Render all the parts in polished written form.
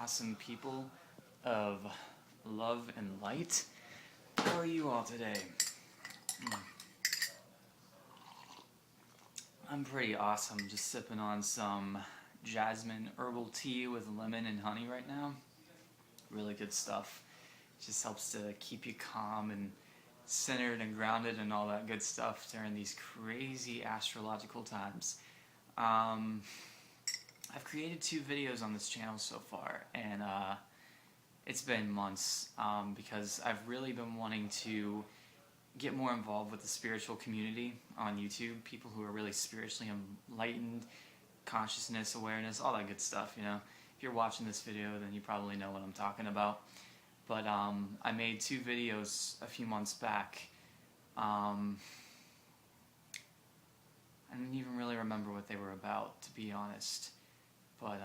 awesome people of love and light. How are you all today? I'm pretty awesome, just sipping on some jasmine herbal tea with lemon and honey right now. Really good stuff. Just helps to keep you calm and centered and grounded and all that good stuff during these crazy astrological times. I've created 2 videos on this channel so far, and it's been months because I've really been wanting to get more involved with the spiritual community on YouTube, people who are really spiritually enlightened, consciousness, awareness, all that good stuff, you know. If you're watching this video, then you probably know what I'm talking about. But I made 2 videos a few months back. I don't even really remember what they were about, to be honest. But,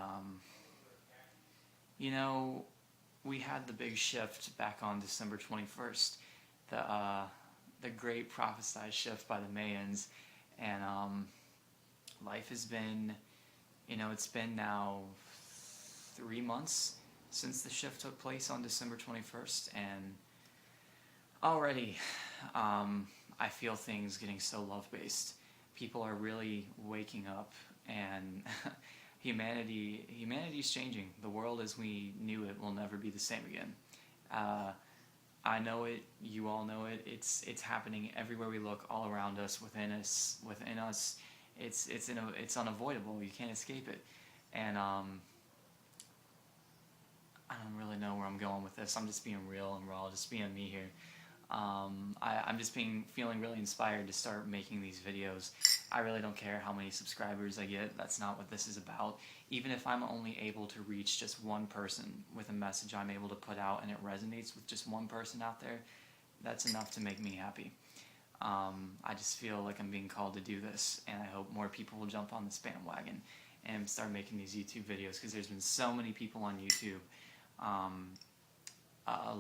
you know, we had the big shift back on December 21st, the great prophesized shift by the Mayans, and life has been, you know, it's been now 3 months since the shift took place on December 21st, and already I feel things getting so love-based. People are really waking up, and humanity's changing. The world as we knew it will never be the same again. I know it, you all know it. It's happening everywhere we look, all around us, within us. It's unavoidable. You can't escape it. And I don't really know where I'm going with this. I'm just being real and raw, just being me here. I'm just feeling really inspired to start making these videos. I really don't care how many subscribers I get. That's not what this is about. Even if I'm only able to reach just one person with a message I'm able to put out and it resonates with just one person out there, that's enough to make me happy. I just feel like I'm being called to do this, and I hope more people will jump on this bandwagon and start making these YouTube videos, because there's been so many people on YouTube.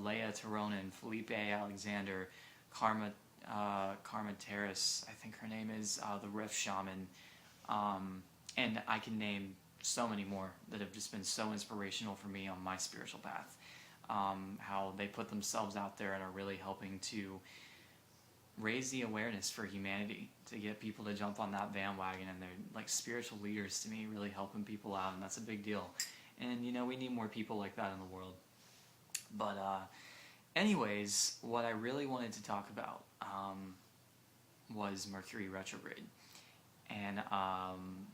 Leia Taronin, Felipe Alexander, Karma Terrace, I think her name is, the Riff Shaman, and I can name so many more that have just been so inspirational for me on my spiritual path. How they put themselves out there and are really helping to raise the awareness for humanity, to get people to jump on that bandwagon, and they're like spiritual leaders to me, really helping people out, and that's a big deal. And you know, we need more people like that in the world. But anyways, what I really wanted to talk about was Mercury Retrograde. And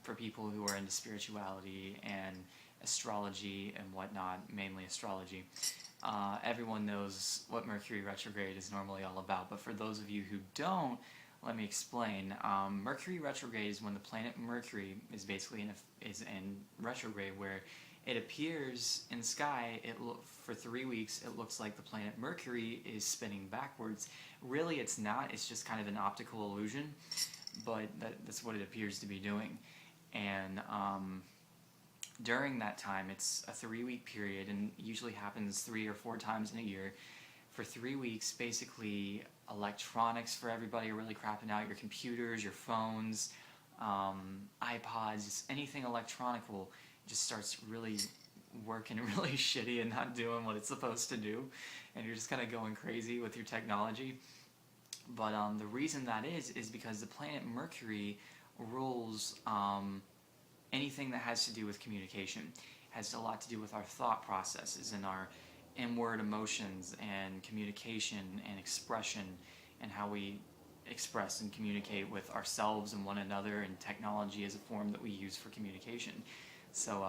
for people who are into spirituality and astrology and whatnot, mainly astrology, everyone knows what Mercury Retrograde is normally all about. But for those of you who don't, let me explain. Mercury Retrograde is when the planet Mercury is basically in retrograde, where it appears in the sky. For 3 weeks, it looks like the planet Mercury is spinning backwards. Really, it's not. It's just kind of an optical illusion, but that's what it appears to be doing. And during that time, it's a 3-week period, and usually happens 3 or 4 times in a year. For 3 weeks, basically, electronics for everybody are really crapping out. Your computers, your phones, iPods, anything electronical just starts really working really shitty and not doing what it's supposed to do, and you're just kind of going crazy with your technology. But the reason that is because the planet Mercury rules anything that has to do with communication. It has a lot to do with our thought processes and our inward emotions and communication and expression, and how we express and communicate with ourselves and one another, and technology is a form that we use for communication. So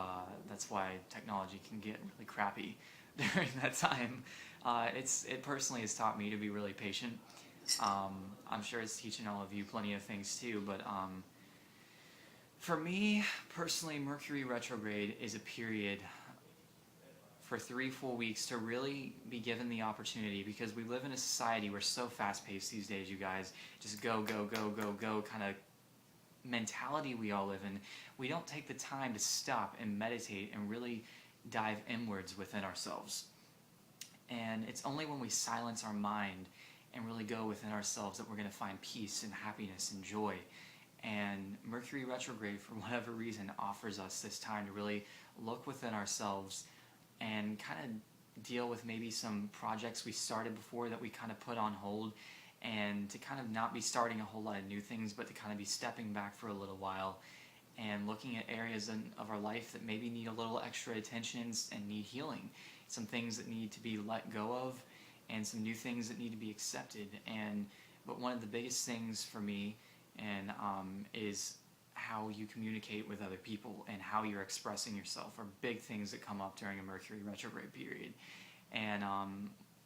that's why technology can get really crappy during that time. It personally has taught me to be really patient. I'm sure it's teaching all of you plenty of things too, but for me personally, Mercury Retrograde is a period for 3 full weeks to really be given the opportunity, because we live in a society, we're so fast-paced these days, you guys. Just go, go, go, go, go kind of mentality we all live in. We don't take the time to stop and meditate and really dive inwards within ourselves. And it's only when we silence our mind and really go within ourselves that we're going to find peace and happiness and joy. And Mercury Retrograde, for whatever reason, offers us this time to really look within ourselves, and kind of deal with maybe some projects we started before that we kind of put on hold, and to kind of not be starting a whole lot of new things, but to kind of be stepping back for a little while and looking at areas of our life that maybe need a little extra attention and need healing. Some things that need to be let go of, and some new things that need to be accepted. But one of the biggest things for me is how you communicate with other people and how you're expressing yourself are big things that come up during a Mercury retrograde period. And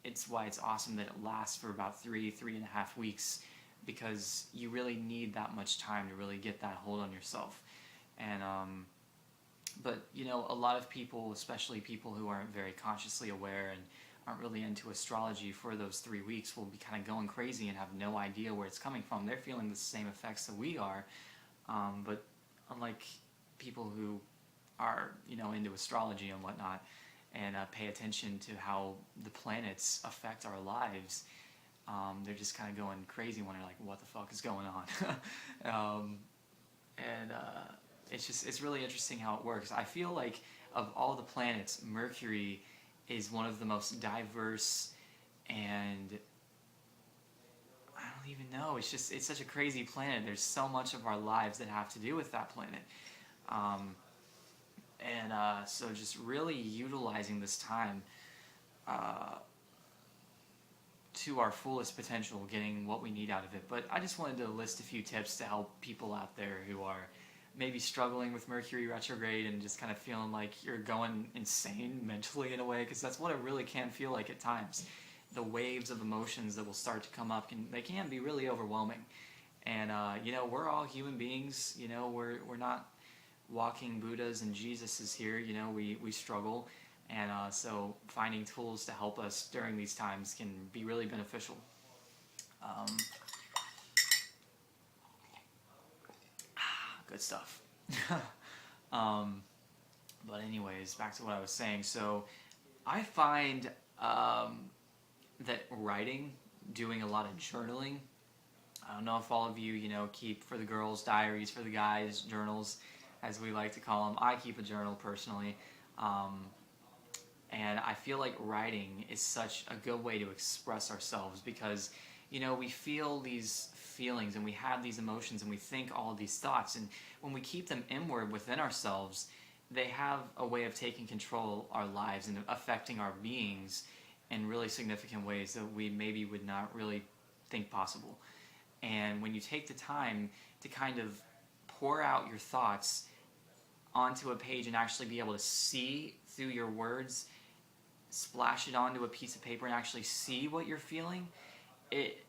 it's why it's awesome that it lasts for about 3.5 weeks, because you really need that much time to really get that hold on yourself. And but a lot of people, especially people who aren't very consciously aware and aren't really into astrology, for those 3 weeks will be kind of going crazy and have no idea where it's coming from. They're feeling the same effects that we are, but unlike people who are into astrology and whatnot, and pay attention to how the planets affect our lives, they're just kind of going crazy when they're like, what the fuck is going on? It's really interesting how it works. I feel like of all the planets, Mercury is one of the most diverse, and I don't even know, it's such a crazy planet. There's so much of our lives that have to do with that planet. So just really utilizing this time to our fullest potential, getting what we need out of it. But I just wanted to list a few tips to help people out there who are maybe struggling with Mercury retrograde and just kind of feeling like you're going insane mentally in a way, because that's what it really can feel like at times. The waves of emotions that will start to come up, they can be really overwhelming. And we're all human beings. We're not walking Buddhas and Jesus is here. We struggle, and so finding tools to help us during these times can be really beneficial. Good stuff. But anyways, back to what I was saying. So I find that writing, doing a lot of journaling, I don't know if all of you, keep, for the girls, diaries, for the guys, journals, as we like to call them. I keep a journal personally. And I feel like writing is such a good way to express ourselves, because, we feel these feelings and we have these emotions and we think all these thoughts. And when we keep them inward within ourselves, they have a way of taking control of our lives and affecting our beings in really significant ways that we maybe would not really think possible. And when you take the time to kind of pour out your thoughts onto a page and actually be able to see through your words, splash it onto a piece of paper and actually see what you're feeling, it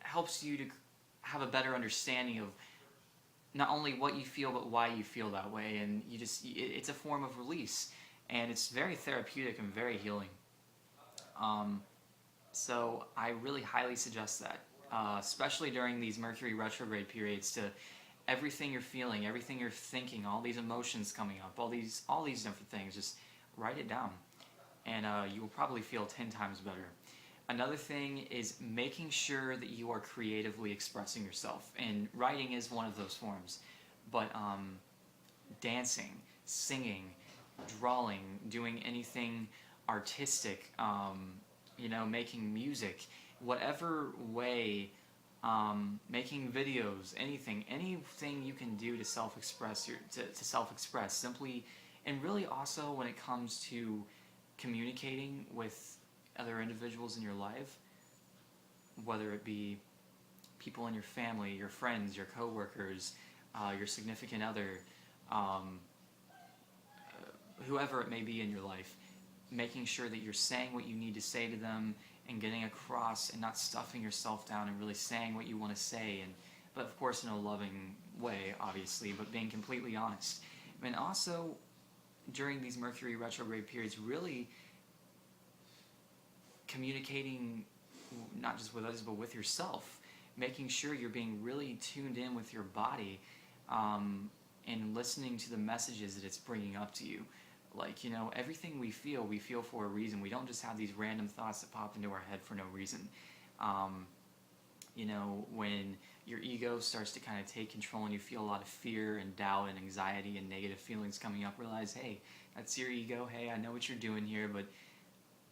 helps you to have a better understanding of not only what you feel, but why you feel that way. And it's a form of release, and it's very therapeutic and very healing. So I really highly suggest that, especially during these Mercury retrograde periods, to everything you're feeling, everything you're thinking, all these emotions coming up, all these different things, just write it down, and you will probably feel 10 times better. Another thing is making sure that you are creatively expressing yourself, and writing is one of those forms, but dancing, singing, drawing, doing anything artistic, making music, whatever way, making videos, anything you can do to self-express, to self-express simply. And really also when it comes to communicating with other individuals in your life, whether it be people in your family, your friends, your coworkers, your significant other, whoever it may be in your life, making sure that you're saying what you need to say to them and getting across, and not stuffing yourself down, and really saying what you want to say, but of course in a loving way, obviously, but being completely honest. And also during these Mercury retrograde periods, really communicating not just with others but with yourself, making sure you're being really tuned in with your body, and listening to the messages that it's bringing up to you. Like, everything we feel for a reason. We don't just have these random thoughts that pop into our head for no reason. When your ego starts to kind of take control and you feel a lot of fear and doubt and anxiety and negative feelings coming up, realize, hey, that's your ego. Hey, I know what you're doing here, but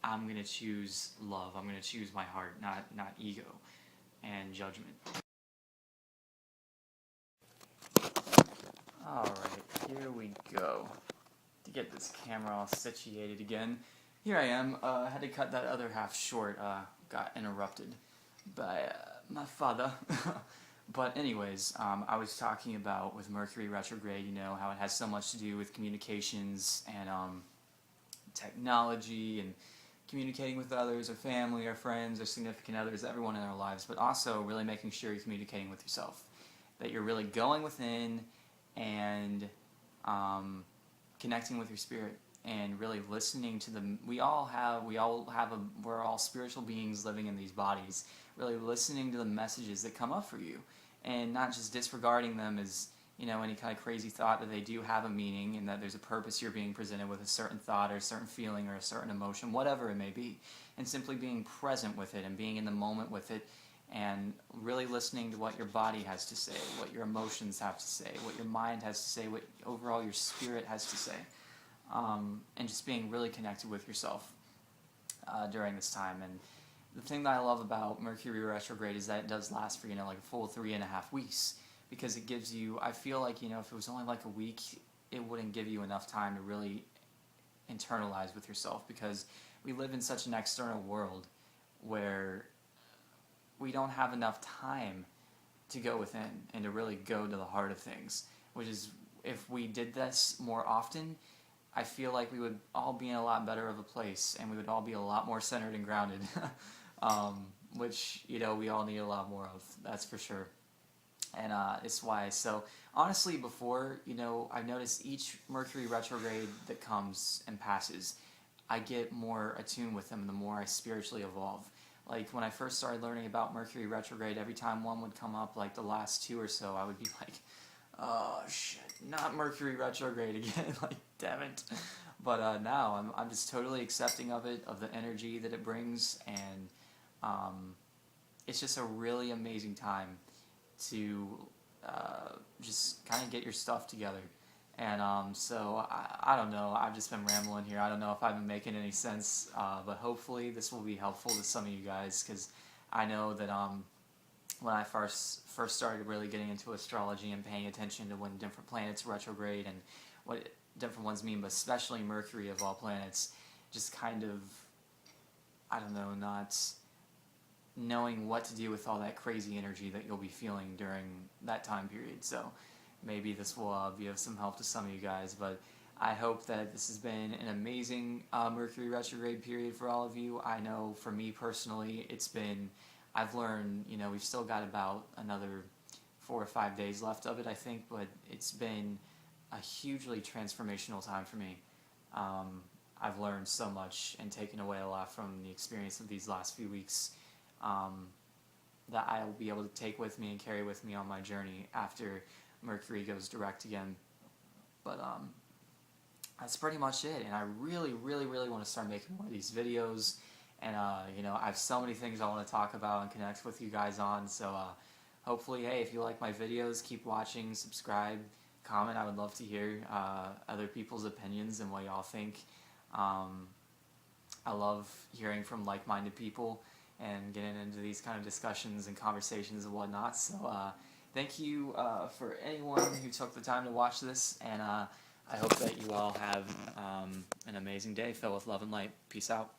I'm going to choose love. I'm going to choose my heart, not ego and judgment. Alright, here we go. To get this camera all situated again. Here I am. I had to cut that other half short. Got interrupted by my father. But anyways, I was talking about with Mercury Retrograde, you know, how it has so much to do with communications and technology and communicating with others, or family, or friends, or significant others, everyone in our lives, but also really making sure you're communicating with yourself. That you're really going within and connecting with your spirit and really listening to them. We're all spiritual beings living in these bodies, really listening to the messages that come up for you and not just disregarding them as, you know, any kind of crazy thought, that they do have a meaning and that there's a purpose. You're being presented with a certain thought or a certain feeling or a certain emotion, whatever it may be, and simply being present with it and being in the moment with it and really listening to what your body has to say, what your emotions have to say, what your mind has to say, what overall your spirit has to say, and just being really connected with yourself during this time. And the thing that I love about Mercury Retrograde is that it does last for, you know, like a full 3.5 weeks, because it gives you, I feel like, you know, if it was only like a week, it wouldn't give you enough time to really internalize with yourself, because we live in such an external world where we don't have enough time to go within and to really go to the heart of things, which is, if we did this more often, I feel like we would all be in a lot better of a place and we would all be a lot more centered and grounded, which, you know, we all need a lot more of, that's for sure. And it's why, so honestly, before, you know, I've noticed each Mercury retrograde that comes and passes, I get more attuned with them the more I spiritually evolve. Like, when I first started learning about Mercury retrograde, every time one would come up, like the last 2 or so, I would be like, oh shit, not Mercury retrograde again, like, damn it. But now I'm just totally accepting of it, of the energy that it brings, and it's just a really amazing time to just kind of get your stuff together. And so I don't know, I've just been rambling here. I don't know if I've been making any sense, but hopefully this will be helpful to some of you guys, because I know that when I first started really getting into astrology and paying attention to when different planets retrograde and what different ones mean, but especially Mercury of all planets, just kind of, I don't know, not knowing what to do with all that crazy energy that you'll be feeling during that time period. So maybe this will be of some help to some of you guys, but I hope that this has been an amazing Mercury retrograde period for all of you. I know for me personally, I've learned, you know, we've still got about another 4 or 5 days left of it, I think, but it's been a hugely transformational time for me. I've learned so much and taken away a lot from the experience of these last few weeks, that I will be able to take with me and carry with me on my journey after Mercury goes direct again. But that's pretty much it, and I really, really, really want to start making more of these videos, and you know, I have so many things I want to talk about and connect with you guys on, so hopefully, hey, if you like my videos, keep watching, subscribe, comment. I would love to hear other people's opinions and what y'all think. I love hearing from like-minded people and getting into these kind of discussions and conversations and whatnot. So thank you for anyone who took the time to watch this, and I hope that you all have an amazing day filled with love and light. Peace out.